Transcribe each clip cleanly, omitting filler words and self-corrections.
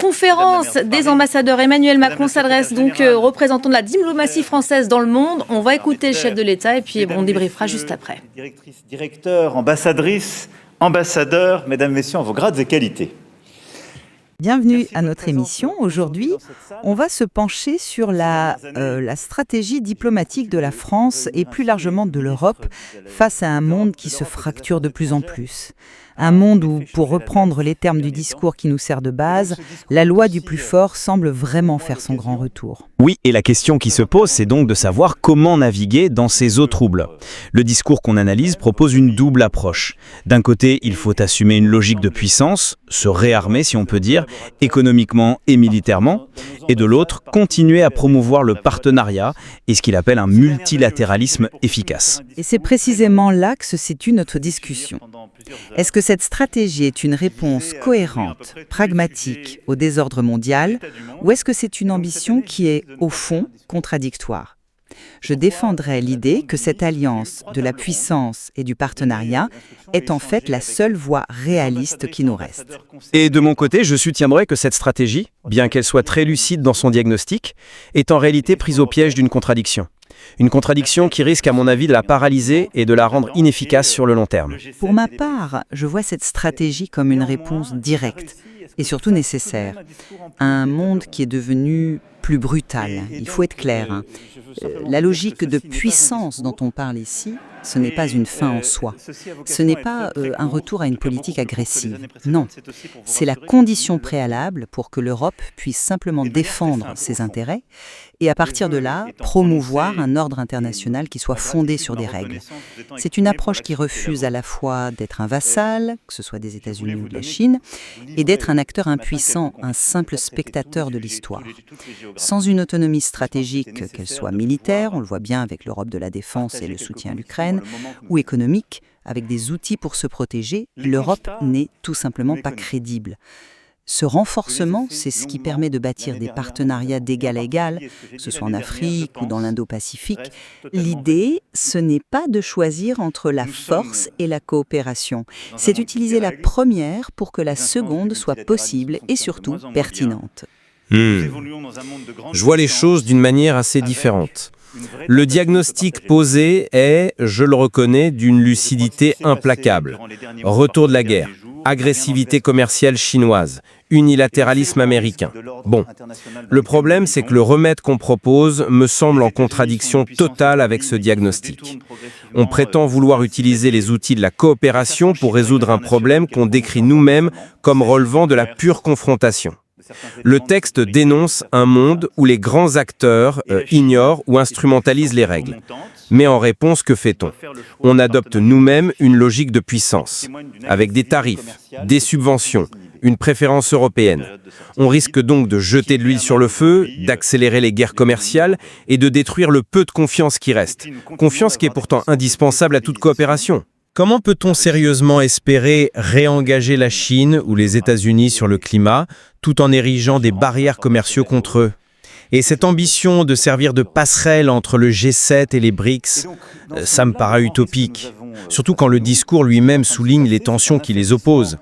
conférence des ambassadeurs. Emmanuel Macron s'adresse donc aux représentants de la diplomatie française dans le monde. On va écouter le chef de l'État et puis on débriefera juste après. Directrices, directeurs, ambassadrices, ambassadeurs, mesdames, messieurs, en vos grades et qualités. Bienvenue à notre émission. Aujourd'hui, on va se pencher sur la stratégie diplomatique de la France et plus largement de l'Europe face à un monde qui se fracture de plus en plus. Un monde où, pour reprendre les termes du discours qui nous sert de base, la loi du plus fort semble vraiment faire son grand retour. Oui, et la question qui se pose, c'est donc de savoir comment naviguer dans ces eaux troubles. Le discours qu'on analyse propose une double approche. D'un côté, il faut assumer une logique de puissance, se réarmer si on peut dire, économiquement et militairement, et de l'autre, continuer à promouvoir le partenariat et ce qu'il appelle un multilatéralisme efficace. Et c'est précisément là que se situe notre discussion. Est-ce que cette stratégie est une réponse cohérente, pragmatique au désordre mondial, ou est-ce que c'est une ambition qui est, au fond, contradictoire ? Je défendrai l'idée que cette alliance de la puissance et du partenariat est en fait la seule voie réaliste qui nous reste. Et de mon côté, je soutiendrai que cette stratégie, bien qu'elle soit très lucide dans son diagnostic, est en réalité prise au piège d'une contradiction. Une contradiction qui risque, à mon avis, de la paralyser et de la rendre inefficace sur le long terme. Pour ma part, je vois cette stratégie comme une réponse directe et surtout nécessaire à un monde qui est devenu plus brutal. Il faut être clair. La logique de puissance dont on parle ici, ce n'est pas une fin en soi. Ce n'est pas un retour à une politique agressive. Non, c'est la condition préalable pour que l'Europe puisse simplement défendre ses intérêts et à partir de là, promouvoir un ordre international qui soit fondé sur des règles. C'est une approche qui refuse à la fois d'être un vassal, que ce soit des États-Unis ou de la Chine, et d'être un acteur impuissant, un simple spectateur de l'histoire. Sans une autonomie stratégique, qu'elle soit militaire, on le voit bien avec l'Europe de la défense et le soutien à l'Ukraine, ou économique, avec des outils pour se protéger, l'Europe n'est tout simplement pas crédible. Ce renforcement, c'est ce qui permet de bâtir des partenariats d'égal à égal, que ce soit en Afrique ou dans l'Indo-Pacifique. L'idée, ce n'est pas de choisir entre la force et la coopération. C'est d'utiliser la première pour que la seconde soit possible et surtout pertinente. Je vois les choses d'une manière assez différente. Le diagnostic posé est, je le reconnais, d'une lucidité implacable. Retour de la guerre, agressivité commerciale chinoise, unilatéralisme américain. Bon, le problème, c'est que le remède qu'on propose me semble en contradiction totale avec ce diagnostic. On prétend vouloir utiliser les outils de la coopération pour résoudre un problème qu'on décrit nous-mêmes comme relevant de la pure confrontation. Le texte dénonce un monde où les grands acteurs ignorent ou instrumentalisent les règles. Mais en réponse, que fait-on ? On adopte nous-mêmes une logique de puissance, avec des tarifs, des subventions, une préférence européenne. On risque donc de jeter de l'huile sur le feu, d'accélérer les guerres commerciales et de détruire le peu de confiance qui reste. Confiance qui est pourtant indispensable à toute coopération. Comment peut-on sérieusement espérer réengager la Chine ou les États-Unis sur le climat, tout en érigeant des barrières commerciales contre eux ? Et cette ambition de servir de passerelle entre le G7 et les BRICS, ça me paraît utopique, surtout quand le discours lui-même souligne les tensions qui les opposent.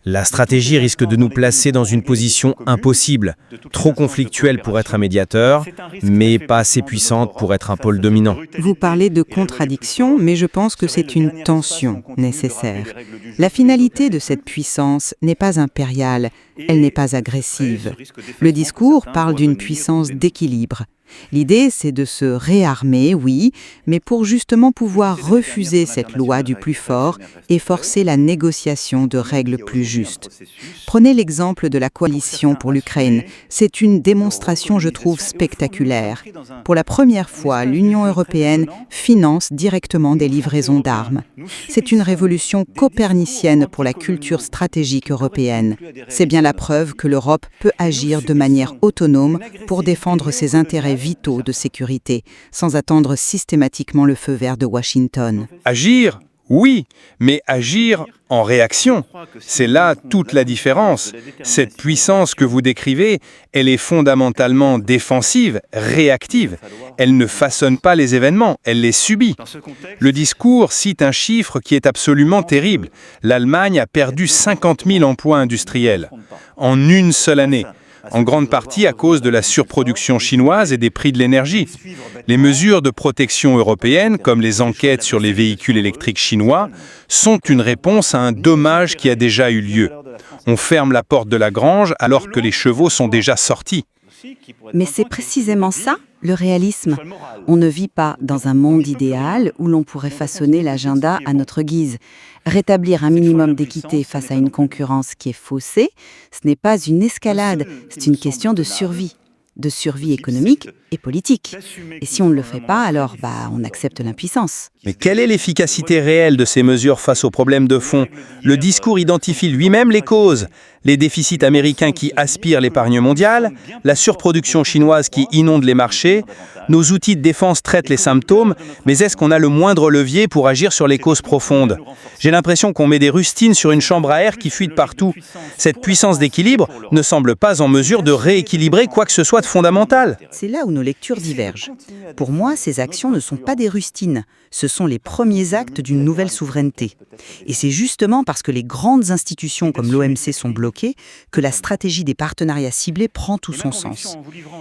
La stratégie risque de nous placer dans une position impossible, trop conflictuelle pour être un médiateur, mais pas assez puissante pour être un pôle dominant. Vous parlez de contradiction, mais je pense que c'est une tension nécessaire. La finalité de cette puissance n'est pas impériale, elle n'est pas agressive. Le discours parle d'une puissance d'équilibre. L'idée, c'est de se réarmer, oui, mais pour justement pouvoir refuser cette loi du plus fort et forcer la négociation de règles plus justes. Prenez l'exemple de la coalition pour l'Ukraine. C'est une démonstration, je trouve, spectaculaire. Pour la première fois, l'Union européenne finance directement des livraisons d'armes. C'est une révolution copernicienne pour la culture stratégique européenne. C'est bien la preuve que l'Europe peut agir de manière autonome pour défendre ses intérêts vitaux de sécurité, sans attendre systématiquement le feu vert de Washington. Agir ? Oui, mais agir en réaction. C'est là toute la différence. Cette puissance que vous décrivez, elle est fondamentalement défensive, réactive. Elle ne façonne pas les événements, elle les subit. Le discours cite un chiffre qui est absolument terrible. L'Allemagne a perdu 50 000 emplois industriels en une seule année. en grande partie à cause de la surproduction chinoise et des prix de l'énergie. Les mesures de protection européennes, comme les enquêtes sur les véhicules électriques chinois, sont une réponse à un dommage qui a déjà eu lieu. On ferme la porte de la grange alors que les chevaux sont déjà sortis. Mais c'est précisément ça, le réalisme. On ne vit pas dans un monde idéal où l'on pourrait façonner l'agenda à notre guise. Rétablir un minimum d'équité face à une concurrence qui est faussée, ce n'est pas une escalade, c'est une question de survie économique et politique. Et si on ne le fait pas, alors on accepte l'impuissance. Mais quelle est l'efficacité réelle de ces mesures face aux problèmes de fond? Le discours identifie lui-même les causes. Les déficits américains qui aspirent l'épargne mondiale, la surproduction chinoise qui inonde les marchés, nos outils de défense traitent les symptômes, mais est-ce qu'on a le moindre levier pour agir sur les causes profondes? J'ai l'impression qu'on met des rustines sur une chambre à air qui fuit de partout. Cette puissance d'équilibre ne semble pas en mesure de rééquilibrer quoi que ce soit de fondamental. C'est là où nos lectures divergent. Pour moi, ces actions ne sont pas des rustines. Ce sont les premiers actes d'une nouvelle souveraineté. Et c'est justement parce que les grandes institutions comme l'OMC sont bloquées que la stratégie des partenariats ciblés prend tout son sens.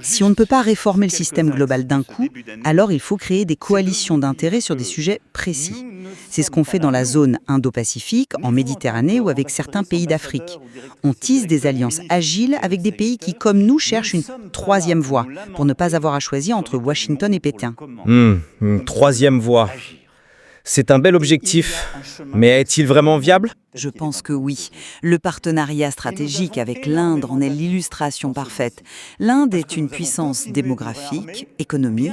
Si on ne peut pas réformer le système global d'un coup, alors il faut créer des coalitions d'intérêts sur des sujets précis. C'est ce qu'on fait dans la zone Indo-Pacifique, en Méditerranée ou avec certains pays d'Afrique. On tisse des alliances agiles avec des pays qui, comme nous, cherchent une troisième voie pour ne pas avoir à choisir entre Washington et Pékin. Une troisième voie. C'est un bel objectif, mais est-il vraiment viable? Je pense que oui. Le partenariat stratégique avec l'Inde en est l'illustration parfaite. L'Inde est une puissance démographique, économique,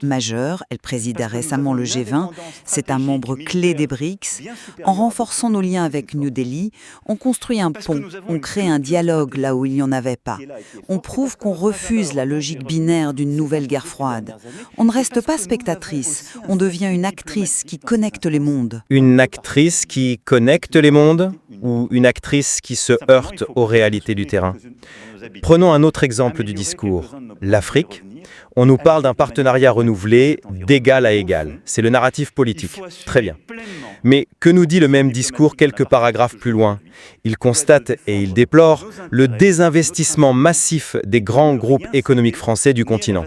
majeure. Elle préside récemment le G20. C'est un membre clé des BRICS. En renforçant nos liens avec New Delhi, on construit un pont, on crée un dialogue là où il n'y en avait pas. On prouve qu'on refuse la logique binaire d'une nouvelle guerre froide. On ne reste pas spectatrice, on devient une actrice qui connecte les mondes. Une actrice qui connecte les mondes ou une actrice qui se heurte aux réalités du terrain? Prenons un autre exemple du discours, l'Afrique. On nous parle d'un partenariat renouvelé d'égal à égal. C'est le narratif politique. Très bien. Mais que nous dit le même discours quelques paragraphes plus loin? Il constate et il déplore le désinvestissement massif des grands groupes économiques français du continent.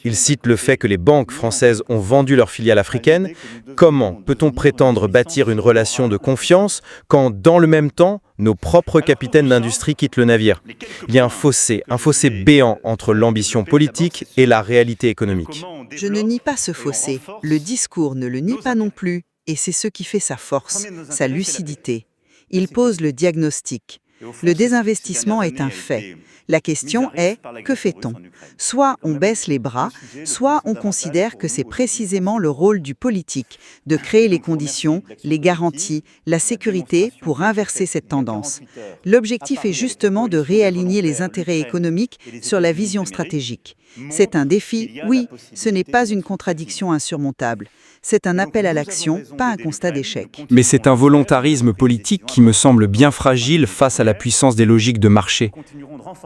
Il cite le fait que les banques françaises ont vendu leurs filiales africaines. Comment peut-on prétendre bâtir une relation de confiance quand, dans le même temps, nos propres capitaines d'industrie quittent le navire? Il y a un fossé béant entre l'ambition politique et la réalité économique. Je ne nie pas ce fossé. Le discours ne le nie pas non plus. Et c'est ce qui fait sa force, sa lucidité. Il pose le diagnostic. Le désinvestissement est un fait. La question est, que fait-on? Soit on baisse les bras, soit on considère que c'est précisément le rôle du politique de créer les conditions, les garanties, la sécurité pour inverser cette tendance. L'objectif est justement de réaligner les intérêts économiques sur la vision stratégique. C'est un défi, oui, ce n'est pas une contradiction insurmontable. C'est un appel à l'action, pas un constat d'échec. Mais c'est un volontarisme politique qui me semble bien fragile face à la puissance des logiques de marché.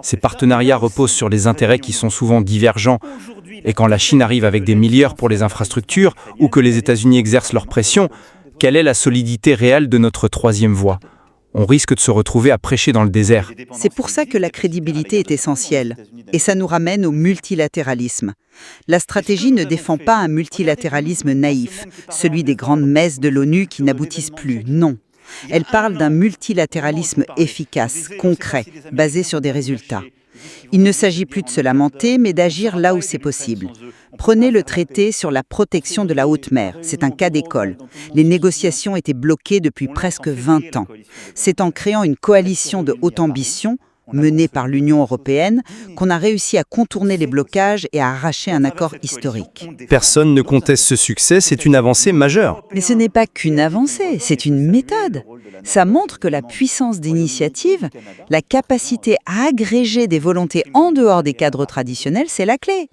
Ces partenariats reposent sur des intérêts qui sont souvent divergents. Et quand la Chine arrive avec des milliards pour les infrastructures ou que les États-Unis exercent leur pression, quelle est la solidité réelle de notre troisième voie? On risque de se retrouver à prêcher dans le désert. C'est pour ça que la crédibilité est essentielle. Et ça nous ramène au multilatéralisme. La stratégie ne défend pas un multilatéralisme naïf, celui des grandes messes de l'ONU qui n'aboutissent plus, non. Elle parle d'un multilatéralisme efficace, concret, basé sur des résultats. Il ne s'agit plus de se lamenter, mais d'agir là où c'est possible. Prenez le traité sur la protection de la haute mer. C'est un cas d'école. Les négociations étaient bloquées depuis presque 20 ans. C'est en créant une coalition de haute ambition, menée par l'Union européenne, qu'on a réussi à contourner les blocages et à arracher un accord historique. Personne ne conteste ce succès, c'est une avancée majeure. Mais ce n'est pas qu'une avancée, c'est une méthode. Ça montre que la puissance d'initiative, la capacité à agréger des volontés en dehors des cadres traditionnels, c'est la clé.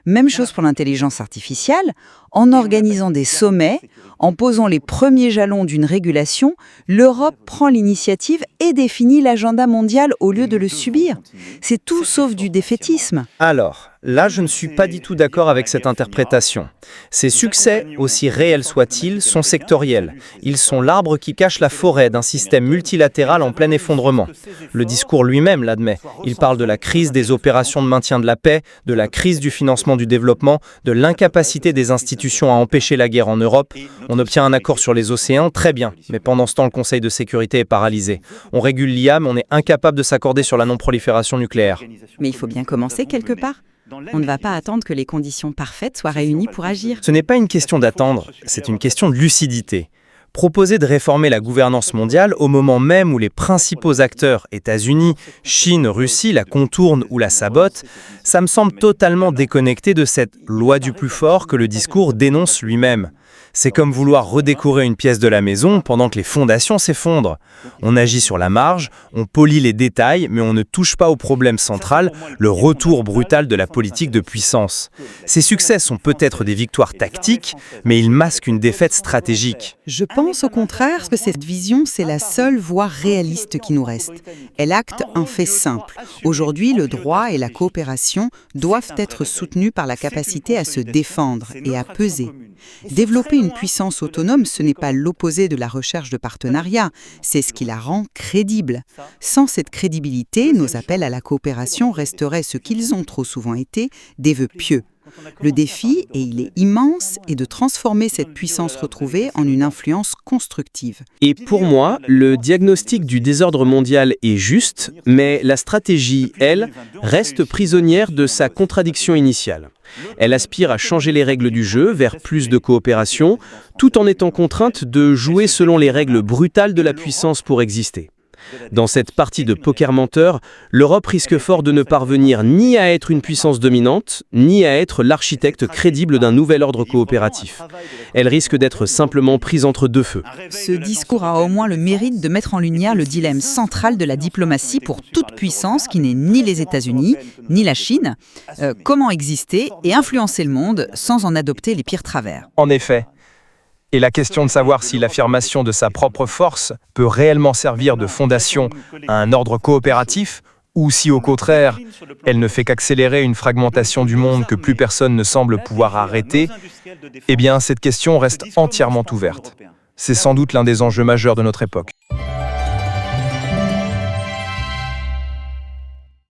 Même chose pour l'intelligence artificielle. En organisant des sommets, en posant les premiers jalons d'une régulation, l'Europe prend l'initiative et définit l'agenda mondial au lieu de le subir. C'est tout sauf du défaitisme. Alors, Là, je ne suis pas du tout d'accord avec cette interprétation. Ces succès, aussi réels soient-ils, sont sectoriels. Ils sont l'arbre qui cache la forêt d'un système multilatéral en plein effondrement. Le discours lui-même l'admet. Il parle de la crise des opérations de maintien de la paix, de la crise du financement du développement, de l'incapacité des institutions à empêcher la guerre en Europe. On obtient un accord sur les océans, très bien, mais pendant ce temps, le Conseil de sécurité est paralysé. On régule l'IA, mais on est incapable de s'accorder sur la non-prolifération nucléaire. Mais il faut bien commencer quelque part. On ne va pas attendre que les conditions parfaites soient réunies pour agir. Ce n'est pas une question d'attendre, c'est une question de lucidité. Proposer de réformer la gouvernance mondiale au moment même où les principaux acteurs, États-Unis, Chine, Russie, la contournent ou la sabotent, ça me semble totalement déconnecté de cette loi du plus fort que le discours dénonce lui-même. C'est comme vouloir redécorer une pièce de la maison pendant que les fondations s'effondrent. On agit sur la marge, on polit les détails, mais on ne touche pas au problème central, le retour brutal de la politique de puissance. Ces succès sont peut-être des victoires tactiques, mais ils masquent une défaite stratégique. Je pense au contraire que cette vision, c'est la seule voie réaliste qui nous reste. Elle acte un fait simple. Aujourd'hui, le droit et la coopération doivent être soutenus par la capacité à se défendre et à peser. Développer une puissance autonome, ce n'est pas l'opposé de la recherche de partenariat, c'est ce qui la rend crédible. Sans cette crédibilité, nos appels à la coopération resteraient ce qu'ils ont trop souvent été, des vœux pieux. Le défi, et il est immense, est de transformer cette puissance retrouvée en une influence constructive. Et pour moi, le diagnostic du désordre mondial est juste, mais la stratégie, elle, reste prisonnière de sa contradiction initiale. Elle aspire à changer les règles du jeu vers plus de coopération, tout en étant contrainte de jouer selon les règles brutales de la puissance pour exister. Dans cette partie de poker menteur, l'Europe risque fort de ne parvenir ni à être une puissance dominante, ni à être l'architecte crédible d'un nouvel ordre coopératif. Elle risque d'être simplement prise entre deux feux. Ce discours a au moins le mérite de mettre en lumière le dilemme central de la diplomatie pour toute puissance qui n'est ni les États-Unis, ni la Chine. Comment exister et influencer le monde sans en adopter les pires travers? En effet. Et la question de savoir si l'affirmation de sa propre force peut réellement servir de fondation à un ordre coopératif, ou si au contraire, elle ne fait qu'accélérer une fragmentation du monde que plus personne ne semble pouvoir arrêter, eh bien cette question reste entièrement ouverte. C'est sans doute l'un des enjeux majeurs de notre époque.